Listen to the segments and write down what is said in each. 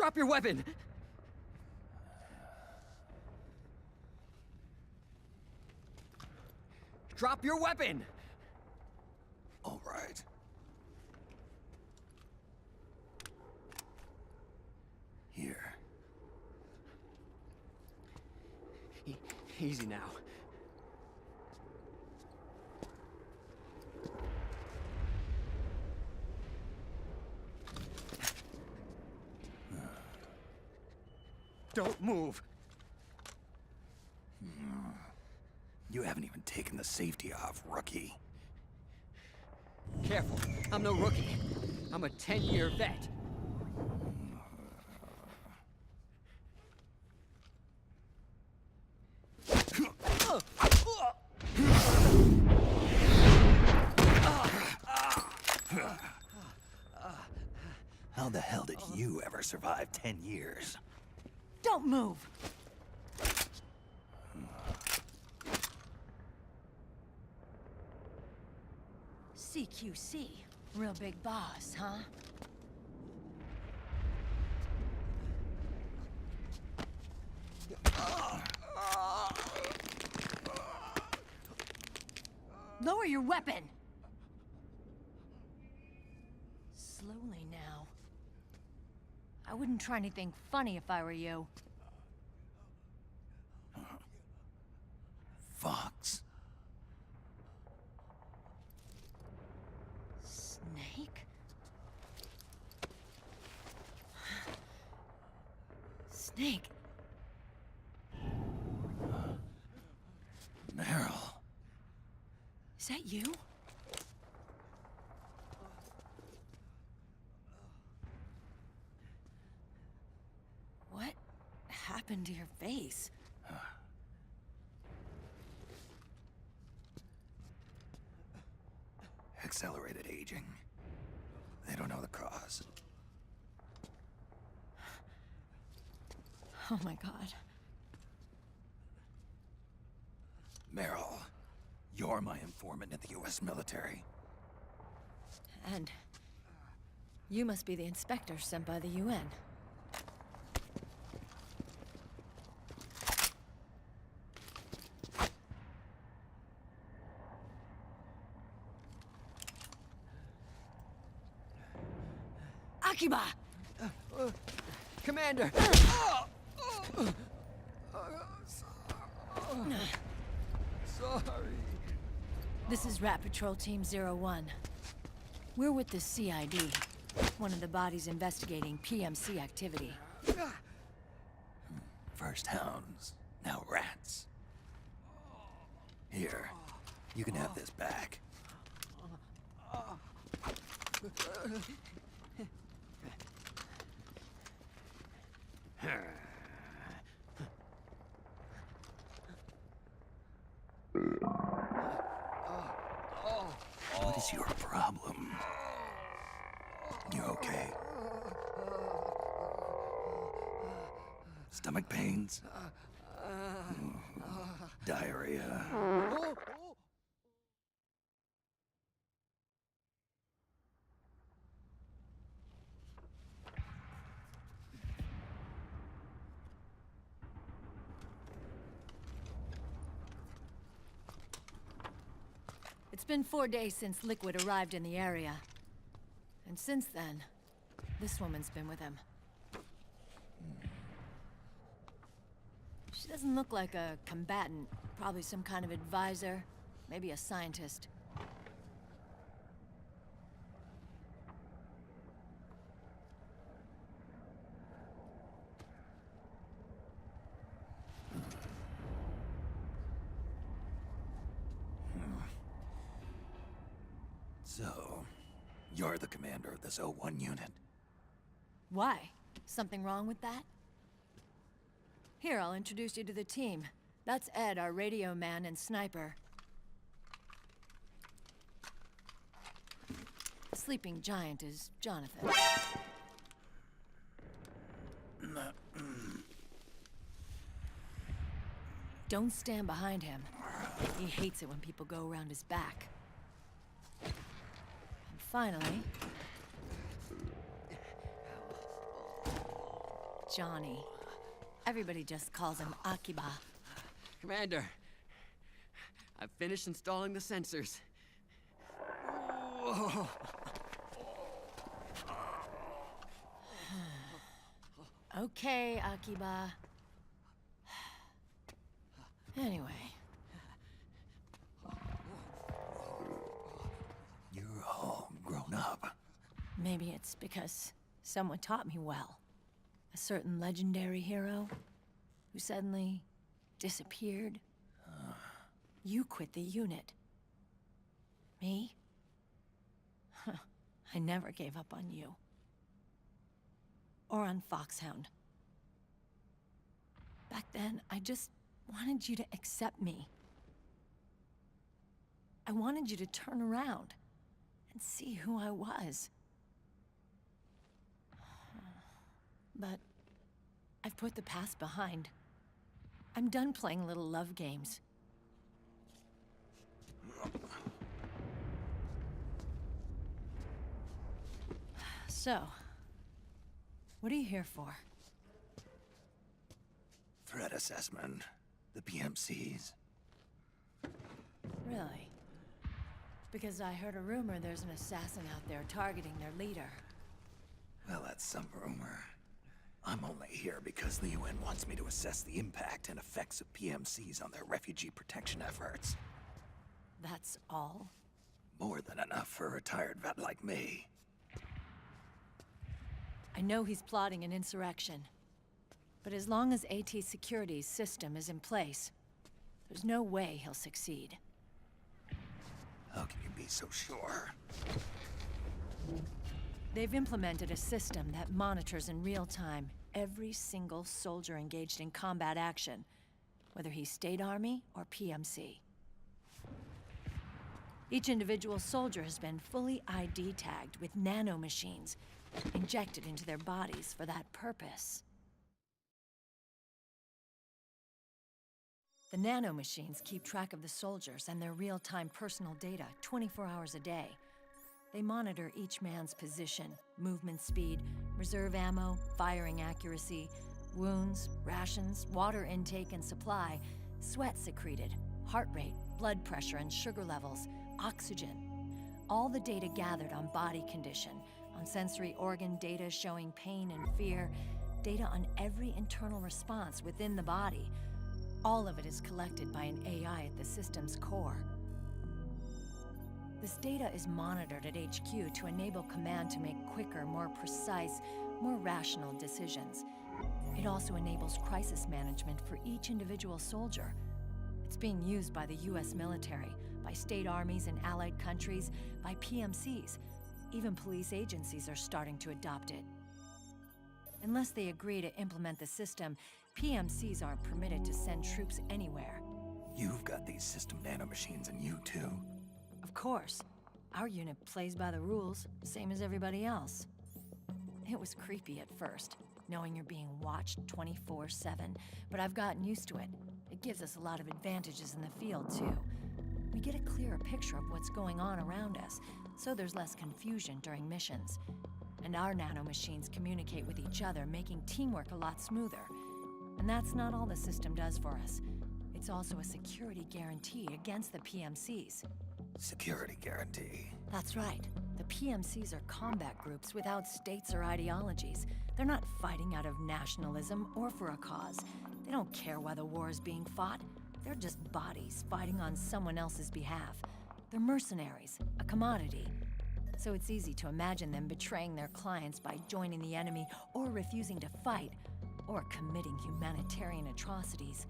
Drop your weapon! Drop your weapon! All right. Here. Easy now. Don't move! You haven't even taken the safety off, rookie. Careful, I'm no rookie. I'm a 10-year vet. How the hell did you ever survive 10 years? Don't move! CQC. Real big boss, huh? Lower your weapon! Slowly now. I wouldn't try anything funny if I were you. Fox. Snake? Snake? Meryl. Is that you? What happened to your face? Accelerated aging. They don't know the cause. Oh my god. Meryl, you're my informant in the U.S. military. And you must be the inspector sent by the UN. Akiba! Commander! Sorry. This is Rat Patrol Team 01. We're with the CID, one of the bodies investigating PMC activity. First hounds, now rats. Here, you can have this back. What is your problem? You okay? Stomach pains? Diarrhea? It's been 4 days since Liquid arrived in the area. And since then, this woman's been with him. She doesn't look like a combatant. Probably some kind of advisor, maybe a scientist. So, you're the commander of this O1 unit? Why? Something wrong with that? Here, I'll introduce you to the team. That's Ed, our radio man and sniper. Sleeping giant is Jonathan. Don't stand behind him. He hates it when people go around his back. And finally... Johnny. Everybody just calls him Akiba. Commander, I've finished installing the sensors. Whoa. Okay, Akiba. Anyway, You're all grown up. maybe it's because someone taught me well. A certain legendary hero who suddenly disappeared. You quit the unit. Me? I never gave up on you. Or on Foxhound. Back then, I just wanted you to accept me. I wanted you to turn around and see who I was. But I've put the past behind. I'm done playing little love games. So, what are you here for? Threat assessment. The PMCs. Really? Because I heard a rumor there's an assassin out there targeting their leader. Well, that's some rumor. I'm only here because the UN wants me to assess the impact and effects of PMCs on their refugee protection efforts. That's all? More than enough for a retired vet like me. I know he's plotting an insurrection. But as long as AT Security's system is in place, there's no way he'll succeed. How can you be so sure? They've implemented a system that monitors in real time every single soldier engaged in combat action, whether he's State Army or PMC. Each individual soldier has been fully ID tagged with nanomachines injected into their bodies for that purpose. The nanomachines keep track of the soldiers and their real-time personal data 24 hours a day. They monitor each man's position, movement speed, reserve ammo, firing accuracy, wounds, rations, water intake and supply, sweat secreted, heart rate, blood pressure and sugar levels, oxygen. All the data gathered on body condition, on sensory organ data showing pain and fear, data on every internal response within the body. All of it is collected by an AI at the system's core. This data is monitored at HQ to enable command to make quicker, more precise, more rational decisions. It also enables crisis management for each individual soldier. It's being used by the US military, by state armies in allied countries, by PMCs. Even police agencies are starting to adopt it. Unless they agree to implement the system, PMCs aren't permitted to send troops anywhere. You've got these system nanomachines in you too. Of course. Our unit plays by the rules, same as everybody else. It was creepy at first, knowing you're being watched 24/7, but I've gotten used to it. It gives us a lot of advantages in the field, too. We get a clearer picture of what's going on around us, so there's less confusion during missions. And our nanomachines communicate with each other, making teamwork a lot smoother. And that's not all the system does for us. It's also a security guarantee against the PMCs. Security guarantee. That's right. The PMCs are combat groups without states or ideologies. They're not fighting out of nationalism or for a cause. They don't care why the war is being fought. They're just bodies fighting on someone else's behalf. They're mercenaries, a commodity. So it's easy to imagine them betraying their clients by joining the enemy or refusing to fight, or committing humanitarian atrocities.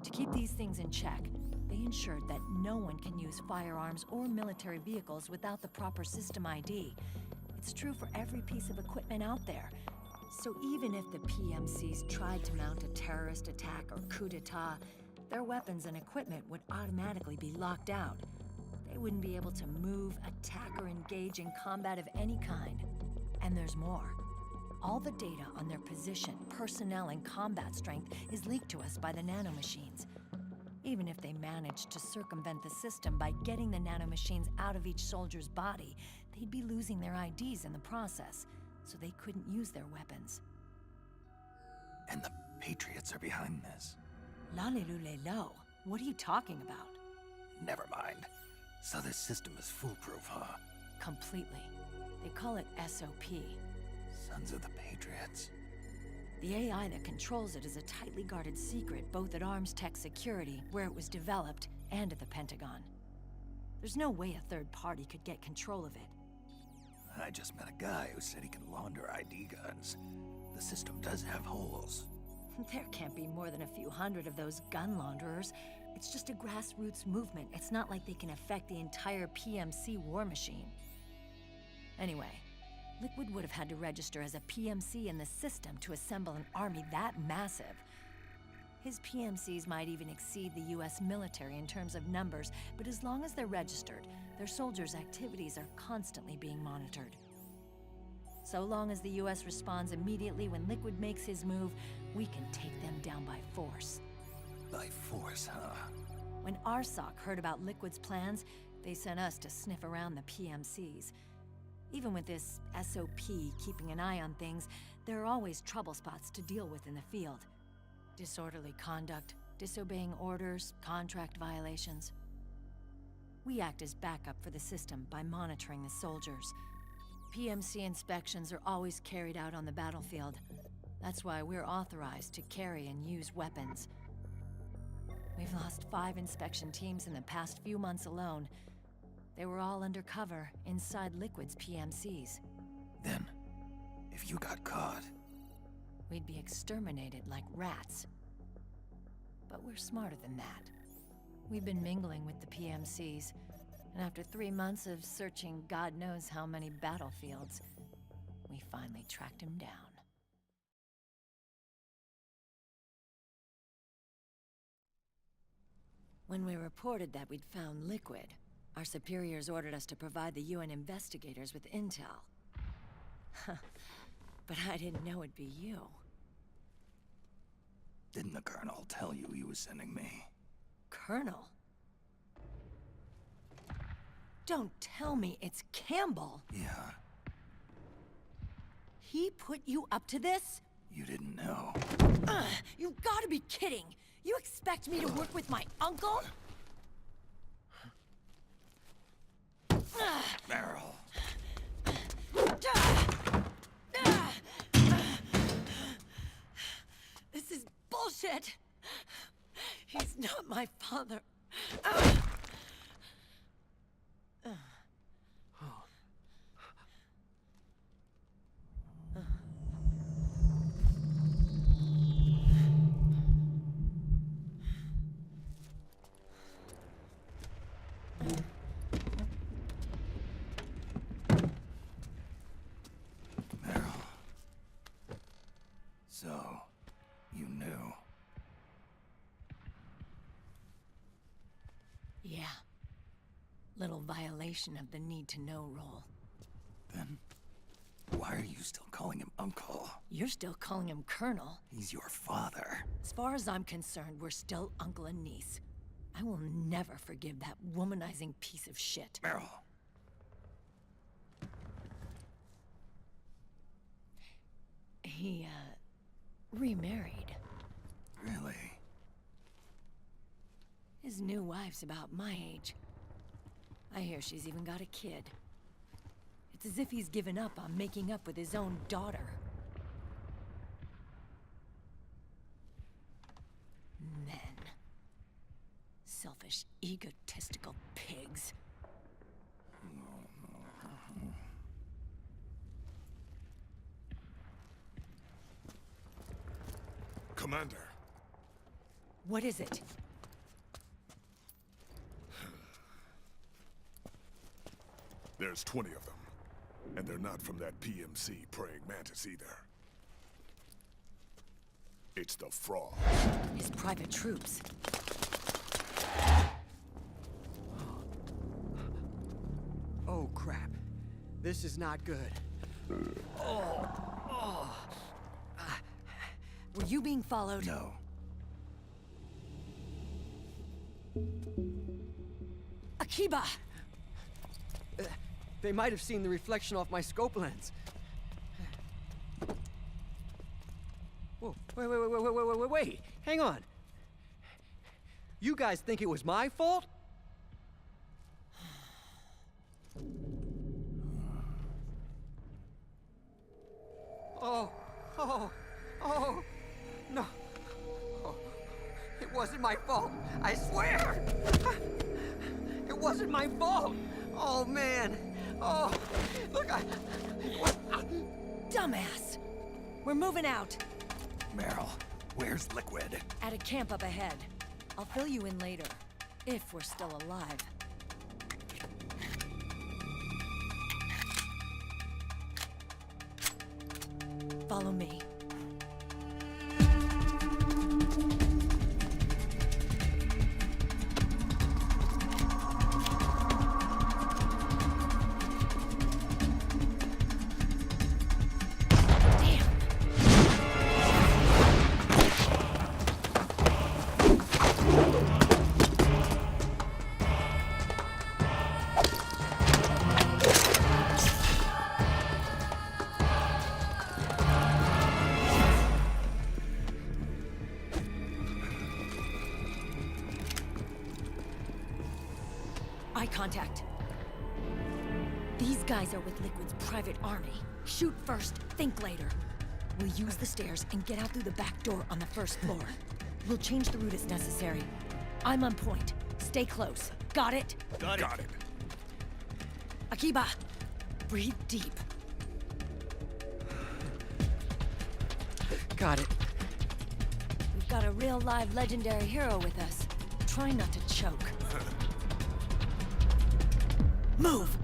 To keep these things in check, they ensured that no one can use firearms or military vehicles without the proper system ID. It's true for every piece of equipment out there. So even if the PMCs tried to mount a terrorist attack or coup d'etat, their weapons and equipment would automatically be locked out. They wouldn't be able to move, attack, or engage in combat of any kind. And there's more. All the data on their position, personnel, and combat strength is leaked to us by the nanomachines. Even if they managed to circumvent the system by getting the nanomachines out of each soldier's body, they'd be losing their IDs in the process, so they couldn't use their weapons. And the Patriots are behind this. Lalilulelo. What are you talking about? Never mind. So this system is foolproof, huh? Completely. They call it SOP. Sons of the Patriots. The AI that controls it is a tightly guarded secret, both at Arms Tech Security, where it was developed, and at the Pentagon. There's no way a third party could get control of it. I just met a guy who said he can launder ID guns. The system does have holes. There can't be more than a few hundred of those gun launderers. It's just a grassroots movement. It's not like they can affect the entire PMC war machine. Anyway, Liquid would have had to register as a PMC in the system to assemble an army that massive. His PMCs might even exceed the US military in terms of numbers, but as long as they're registered, their soldiers' activities are constantly being monitored. So long as the US responds immediately when Liquid makes his move, we can take them down by force. By force, huh? When RSOC heard about Liquid's plans, they sent us to sniff around the PMCs. Even with this SOP keeping an eye on things, there are always trouble spots to deal with in the field. Disorderly conduct, disobeying orders, contract violations. We act as backup for the system by monitoring the soldiers. PMC inspections are always carried out on the battlefield. That's why we're authorized to carry and use weapons. We've lost 5 inspection teams in the past few months alone. They were all undercover, inside Liquid's PMCs. Then, if you got caught... We'd be exterminated like rats. But we're smarter than that. We've been mingling with the PMCs, and after 3 months of searching God knows how many battlefields, we finally tracked him down. When we reported that we'd found Liquid, our superiors ordered us to provide the UN investigators with intel. But I didn't know it'd be you. Didn't the Colonel tell you he was sending me? Colonel? Don't tell me it's Campbell! Yeah. He put you up to this? You didn't know. You've gotta be kidding! You expect me to work with my uncle? Meryl. This is bullshit! He's not my father. Meryl. So, you knew. Yeah. Little violation of the need-to-know rule. Then, why are you still calling him Uncle? You're still calling him Colonel. He's your father. As far as I'm concerned, we're still uncle and niece. I will never forgive that womanizing piece of shit. Meryl. He, remarried. Really? His new wife's about my age. I hear she's even got a kid. It's as if he's given up on making up with his own daughter. Men. Selfish, egotistical pigs. Commander. What is it? There's 20 of them. And they're not from that PMC praying mantis either. It's the Frog. His private troops. Oh, crap. This is not good. Were you being followed? No. Akiba! They might have seen the reflection off my scope lens. Whoa, wait. Hang on. You guys think it was my fault? Oh, no. Oh, it wasn't my fault, I swear! It wasn't my fault! Oh, man. Oh, look, Dumbass! We're moving out. Meryl, where's Liquid? At a camp up ahead. I'll fill you in later. If we're still alive. Follow me. Eye contact. These guys are with Liquid's private army. Shoot first, think later. We'll use the stairs and get out through the back door on the first floor. We'll change the route as necessary. I'm on point. Stay close. Got it? Got it. Akiba, breathe deep. got it. We've got a real live legendary hero with us. Try not to choke. Move!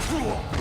Screw off!